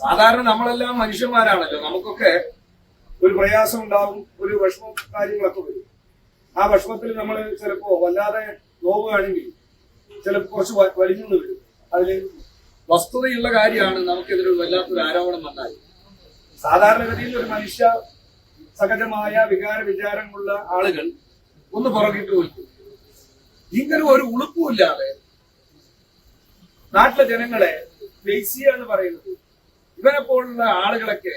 സാധാരണ നമ്മളെല്ലാം മനുഷ്യന്മാരാണല്ലോ, നമുക്കൊക്കെ ഒരു പ്രയാസം ഉണ്ടാവും, ഒരു വിഷമം കാര്യങ്ങളൊക്കെ വരും. ആ വിഷമത്തിൽ നമ്മൾ ചിലപ്പോ വല്ലാതെ നോവുകയാണെങ്കിൽ ചിലപ്പോൾ കുറച്ച് വലിഞ്ഞു വരും. അതിൽ വസ്തുതയുള്ള കാര്യമാണ് നമുക്കെതിരെ വല്ലാത്തൊരു ആരോപണം വന്നാൽ സാധാരണഗതിയിൽ ഒരു മനുഷ്യ സഹജമായ വികാര വിചാരമുള്ള ആളുകൾ ഒന്ന് പുറകിട്ട് വയ്ക്കും. ഇങ്ങനെ ഒരു ഉളുപ്പുമില്ലാതെ നാട്ടിലെ ജനങ്ങളെ ദേശീയ എന്ന് പറയുന്നത് ഇവരെ പോലുള്ള ആളുകളൊക്കെ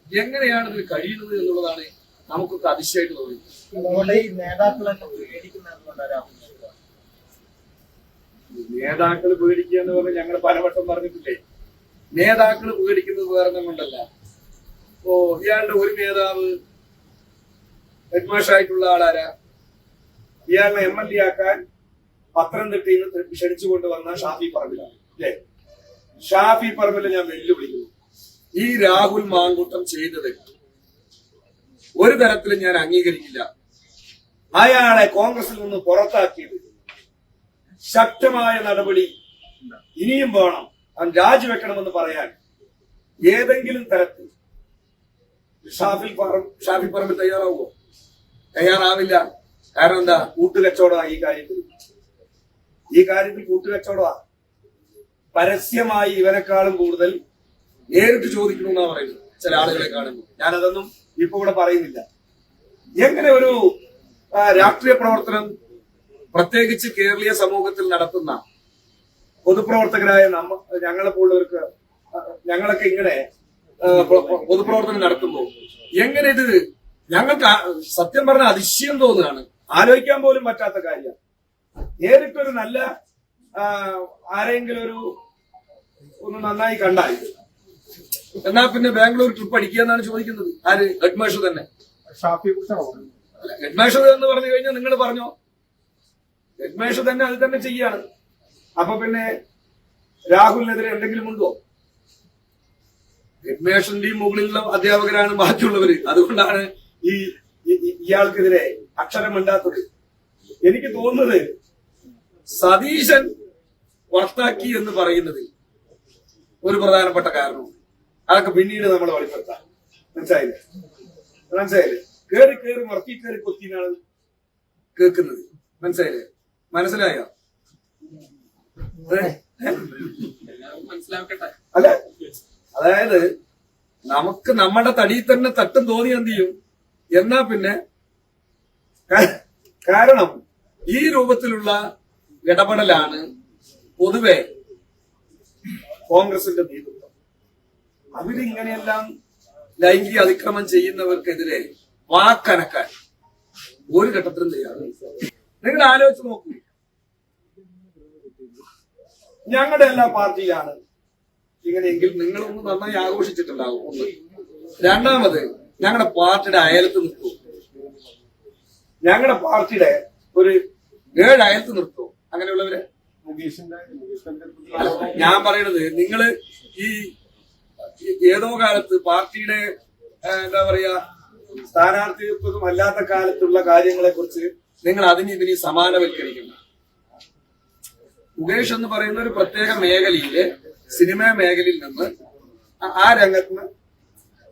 എങ്ങനെയാണ് ഇതിൽ കഴിയുന്നത് എന്നുള്ളതാണ് നമുക്കൊക്കെ അതിശയമായിട്ട് തോന്നുന്നത്. നേതാക്കൾ പേടിക്കുക എന്ന് പറഞ്ഞാൽ ഞങ്ങൾ പലവട്ടം പറഞ്ഞിട്ടില്ലേ, നേതാക്കൾ പേടിക്കുന്നത് വേറെ കൊണ്ടല്ല. ഓ ഇയാളുടെ ഒരു നേതാവ് ഹെഡ്മാഷായിട്ടുള്ള ആളാരാ, ഇയാളെ MLA ആക്കാൻ പത്തനംതിട്ടയിൽ നിന്ന് ക്ഷണിച്ചുകൊണ്ട് വന്ന ഷാഫി പറമ്പിലാണ് അല്ലേ. ഷാഫി പറമ്പിൽ ഞാൻ വെല്ലുവിളിക്കുന്നു, ഈ രാഹുൽ മാങ്കൂട്ടം ചെയ്തത് ഒരു തരത്തിലും ഞാൻ അംഗീകരിക്കില്ല. അയാളെ കോൺഗ്രസിൽ നിന്ന് പുറത്താക്കിയത് ശക്തമായ നടപടി ഇനിയും വേണം, അവൻ രാജിവെക്കണമെന്ന് പറയാൻ ഏതെങ്കിലും തരത്തിൽ ഷാഫി പറമ്പിൽ തയ്യാറാവുമോ? തയ്യാറാവില്ല. കാരണം എന്താ? കൂട്ടുകച്ചവടമാണ് ഈ കാര്യത്തിൽ കൂട്ടുകച്ചവടമാണ്. പരസ്യമായി ഇവരെക്കാളും കൂടുതൽ നേരിട്ട് ചോദിക്കണമെന്നാ പറയുന്നത് ചില ആളുകളെ കാണുമ്പോൾ. ഞാനതൊന്നും ഇപ്പൊ ഇവിടെ പറയുന്നില്ല. എങ്ങനെ ഒരു രാഷ്ട്രീയ പ്രവർത്തനം പ്രത്യേകിച്ച് കേരളീയ സമൂഹത്തിൽ നടത്തുന്ന പൊതുപ്രവർത്തകരായ ഞങ്ങളെപ്പോലുള്ളവർക്ക്, ഞങ്ങളൊക്കെ ഇങ്ങനെ പൊതുപ്രവർത്തനം നടത്തുമ്പോൾ എങ്ങനെ ഇത് ഞങ്ങൾക്ക് സത്യം പറഞ്ഞ അതിശയം തോന്നുകയാണ്. ആലോചിക്കാൻ പോലും പറ്റാത്ത കാര്യമാണ്. നേരിട്ടൊരു നല്ല ആരെങ്കിലും ഒന്ന് നന്നായി കണ്ടാൽ എന്നാ പിന്നെ ബാംഗ്ലൂർ ട്രിപ്പ് അടിക്കുക എന്നാണ് ചോദിക്കുന്നത്. ആര്? ഹെഡ്മാഷ് തന്നെ. ഹെഡ്മാഷ് എന്ന് പറഞ്ഞു കഴിഞ്ഞാൽ നിങ്ങൾ പറഞ്ഞോ, ഹെഡ്മാഷ് തന്നെ അത് തന്നെ ചെയ്യാണ്. അപ്പൊ പിന്നെ രാഹുലിനെതിരെ എന്തെങ്കിലും ഉണ്ടോ? ഹെഡ്മാഷിന്റെയും മുകളിലുള്ള അധ്യാപകരാണ് ബാക്കിയുള്ളവര്. അതുകൊണ്ടാണ് ഇയാൾക്കെതിരെ അക്ഷരമിണ്ടാത്തത്. എനിക്ക് തോന്നുന്നത് സതീശൻ പുറത്താക്കി എന്ന് പറയുന്നത് ഒരു പ്രധാനപ്പെട്ട കാരണവും അതൊക്കെ പിന്നീട് നമ്മൾ വെളിപ്പെടുത്താം. മനസ്സിലായില്ലേ? കേറി മറക്കി കയറി കൊത്തിനാണ് കേൾക്കുന്നത്. മനസ്സിലായോ? അല്ല, അതായത് നമുക്ക് നമ്മുടെ തടിയിൽ തന്നെ തട്ടും തോന്നി എന്ത് ചെയ്യും എന്നാ പിന്നെ. കാരണം ഈ രൂപത്തിലുള്ള ഇടപെടലാണ് പൊതുവെ കോൺഗ്രസിന്റെ നേതൃത്വം. അവരിങ്ങനെയെല്ലാം ലൈംഗിക അതിക്രമം ചെയ്യുന്നവർക്കെതിരെ വാക്കനക്കാൻ ഒരു ഘട്ടത്തിലും തയ്യാറാണ്. നിങ്ങൾ ആലോചിച്ച് നോക്കൂ, ഞങ്ങളുടെ എല്ലാ പാർട്ടിയിലാണ് ഇങ്ങനെയെങ്കിൽ നിങ്ങളൊന്ന് നന്നായി ആഘോഷിച്ചിട്ടുണ്ടാകും. ഒന്ന്. രണ്ടാമത്, ഞങ്ങളുടെ പാർട്ടിയുടെ അയലത്ത് നിർത്തും. ഞങ്ങളുടെ പാർട്ടിയുടെ ഒരു 7 അയലത്ത് നിർത്തും. അങ്ങനെയുള്ളവരെ ഞാൻ പറയണത്, നിങ്ങള് ഈ ഏതോ കാലത്ത് പാർട്ടിയുടെ എന്താ പറയാ സ്ഥാനാർത്ഥിത്വം അല്ലാത്ത കാലത്തുള്ള കാര്യങ്ങളെ കുറിച്ച് നിങ്ങൾ ഇതിനെ സമാനവൽക്കരിക്കുന്നു. മുകേഷ് എന്ന് പറയുന്ന ഒരു പ്രത്യേക മേഖലയിലെ സിനിമാ മേഖലയിൽ നിന്ന് ആ രംഗത്ത്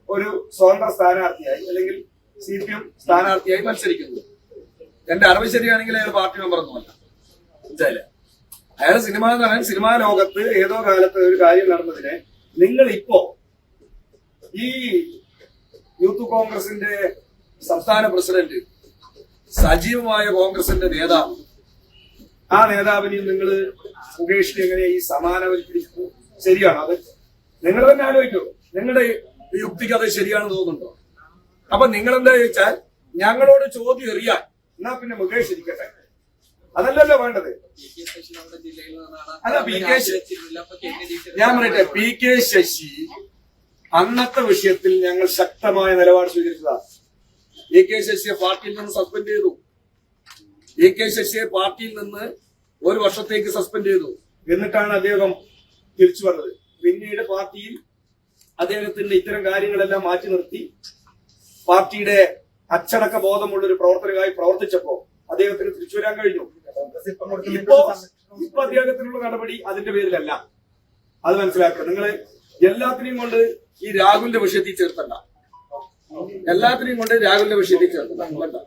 ഒരു സ്വതന്ത്ര സ്ഥാനാർത്ഥിയായി അല്ലെങ്കിൽ CPM സ്ഥാനാർത്ഥിയായി മത്സരിക്കുന്നു. എന്റെ അറിവ് ശരിയാണെങ്കിൽ അയാൾ പാർട്ടി മെമ്പറൊന്നുമല്ല. അയാൾ സിനിമാ ലോകത്ത് ഏതോ കാലത്ത് ഒരു കാര്യം നടന്നതിനെ നിങ്ങൾ ഇപ്പോ ഈ യൂത്ത് കോൺഗ്രസിന്റെ സംസ്ഥാന പ്രസിഡന്റ്, സജീവമായ കോൺഗ്രസിന്റെ നേതാവ്, ആ നേതാവിനെയും നിങ്ങൾ മുകേഷിനെ എങ്ങനെ ഈ സമാനവൽക്കരിക്കുന്നു? ശരിയാണോ? അത് നിങ്ങൾ തന്നെ ആലോചിക്കൂ. നിങ്ങളുടെ യുക്തിക്ക് അത് ശരിയാണെന്ന് തോന്നുന്നുണ്ടോ? അപ്പൊ നിങ്ങൾ എന്താ ചോദിച്ചാൽ ഞങ്ങളോട് ചോദ്യം എറിയാൻ എന്നാ പിന്നെ മുകേഷ് ഇരിക്കട്ടെ, അതല്ലല്ലോ വേണ്ടത്. അല്ല, ഞാൻ പറയട്ടെ, PK ശശി അന്നത്തെ വിഷയത്തിൽ ഞങ്ങൾ ശക്തമായ നിലപാട് സ്വീകരിച്ചതാണ്. PK ശശിയെ പാർട്ടിയിൽ നിന്ന് സസ്പെൻഡ് ചെയ്തു. PK ശശിയെ പാർട്ടിയിൽ നിന്ന് 1 വർഷത്തേക്ക് സസ്പെൻഡ് ചെയ്തു. എന്നിട്ടാണ് അദ്ദേഹം തിരിച്ചു വന്നത്. പിന്നീട് പാർട്ടിയിൽ അദ്ദേഹത്തിന്റെ ഇത്തരം കാര്യങ്ങളെല്ലാം മാറ്റി നിർത്തി പാർട്ടിയുടെ അച്ചടക്ക ബോധമുള്ള ഒരു പ്രവർത്തകനായി പ്രവർത്തിച്ചപ്പോ അദ്ദേഹത്തിന് തിരിച്ചു വരാൻ കഴിഞ്ഞു. ഇപ്പൊ അദ്ദേഹത്തിനുള്ള നടപടി അതിന്റെ പേരിലല്ല. അത് മനസ്സിലാക്കുക. നിങ്ങള് എല്ലാത്തിനെയും കൊണ്ട് ഈ രാഹുലിന്റെ വിഷയത്തിൽ ചേർത്തണ്ട. എല്ലാത്തിനെയും കൊണ്ട് രാഹുലിന്റെ വിഷയത്തിൽ ചേർത്തണ്ട.